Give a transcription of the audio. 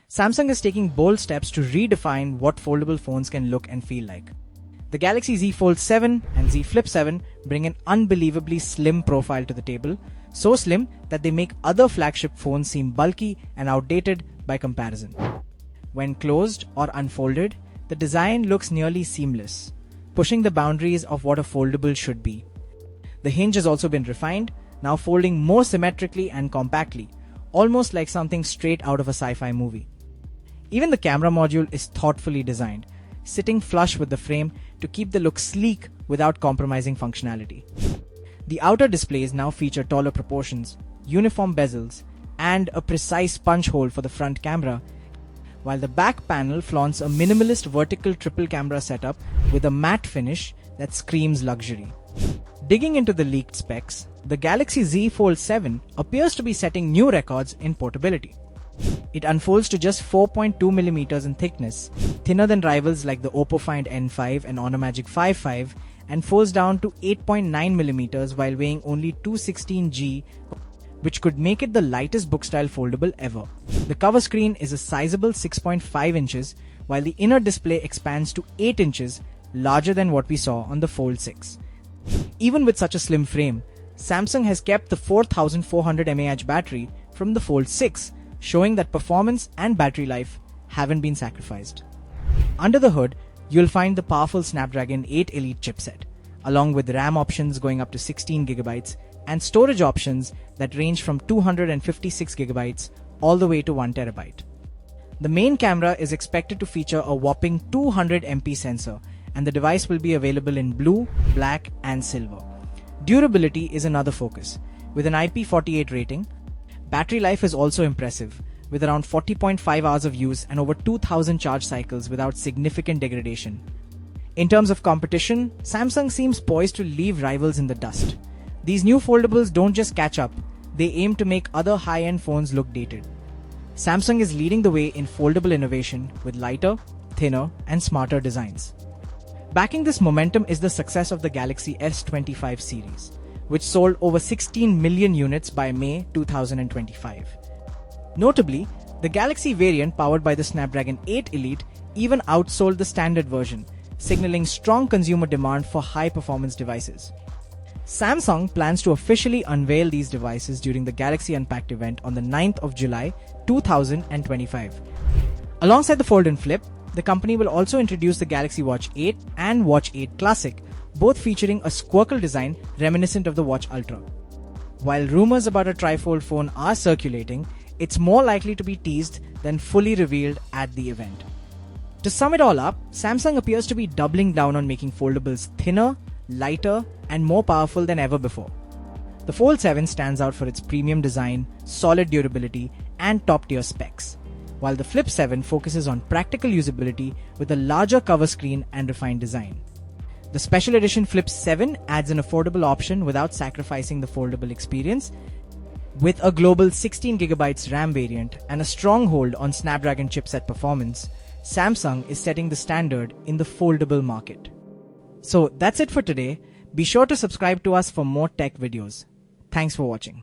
Samsung is taking bold steps to redefine what foldable phones can look and feel like. The Galaxy Z Fold 7 and Z Flip 7 bring an unbelievably slim profile to the table, so slim that they make other flagship phones seem bulky and outdated by comparison. When closed or unfolded, the design looks nearly seamless, pushing the boundaries of what a foldable should be. The hinge has also been refined, now folding more symmetrically and compactly, almost like something straight out of a sci-fi movie. Even the camera module is thoughtfully designed, sitting flush with the frame to keep the look sleek without compromising functionality. The outer displays now feature taller proportions, uniform bezels, and a precise punch hole for the front camera, while the back panel flaunts a minimalist vertical triple camera setup with a matte finish that screams luxury. Digging into the leaked specs, the Galaxy Z Fold 7 appears to be setting new records in portability. It unfolds to just 4.2mm in thickness, thinner than rivals like the Oppo Find N5 and Honor Magic 5.5, and folds down to 8.9mm while weighing only 216g, which could make it the lightest book-style foldable ever. The cover screen is a sizable 6.5 inches, while the inner display expands to 8 inches, larger than what we saw on the Fold 6. Even with such a slim frame, Samsung has kept the 4400 mAh battery from the Fold 6, showing that performance and battery life haven't been sacrificed. Under the hood, you'll find the powerful Snapdragon 8 Elite chipset, along with RAM options going up to 16GB and storage options that range from 256GB all the way to 1TB. The main camera is expected to feature a whopping 200MP sensor, and the device will be available in blue, black, and silver. Durability is another focus. With an IP48 rating, battery life is also impressive, with around 40.5 hours of use and over 2000 charge cycles without significant degradation. In terms of competition, Samsung seems poised to leave rivals in the dust. These new foldables don't just catch up, they aim to make other high-end phones look dated. Samsung is leading the way in foldable innovation with lighter, thinner, and smarter designs. Backing this momentum is the success of the Galaxy S25 series, which sold over 16 million units by May 2025. Notably, the Galaxy variant powered by the Snapdragon 8 Elite even outsold the standard version, signaling strong consumer demand for high-performance devices. Samsung plans to officially unveil these devices during the Galaxy Unpacked event on the 9th of July 2025. Alongside the Fold and Flip, the company will also introduce the Galaxy Watch 8 and Watch 8 Classic, both featuring a squircle design reminiscent of the Watch Ultra. While rumors about a trifold phone are circulating, it's more likely to be teased than fully revealed at the event. To sum it all up, Samsung appears to be doubling down on making foldables thinner, lighter, and more powerful than ever before. The Fold 7 stands out for its premium design, solid durability, and top-tier specs, while the Flip 7 focuses on practical usability with a larger cover screen and refined design. The special edition Flip 7 adds an affordable option without sacrificing the foldable experience. With a global 16GB RAM variant and a stronghold on Snapdragon chipset performance, Samsung is setting the standard in the foldable market. So that's it for today. Be sure to subscribe to us for more tech videos. Thanks for watching.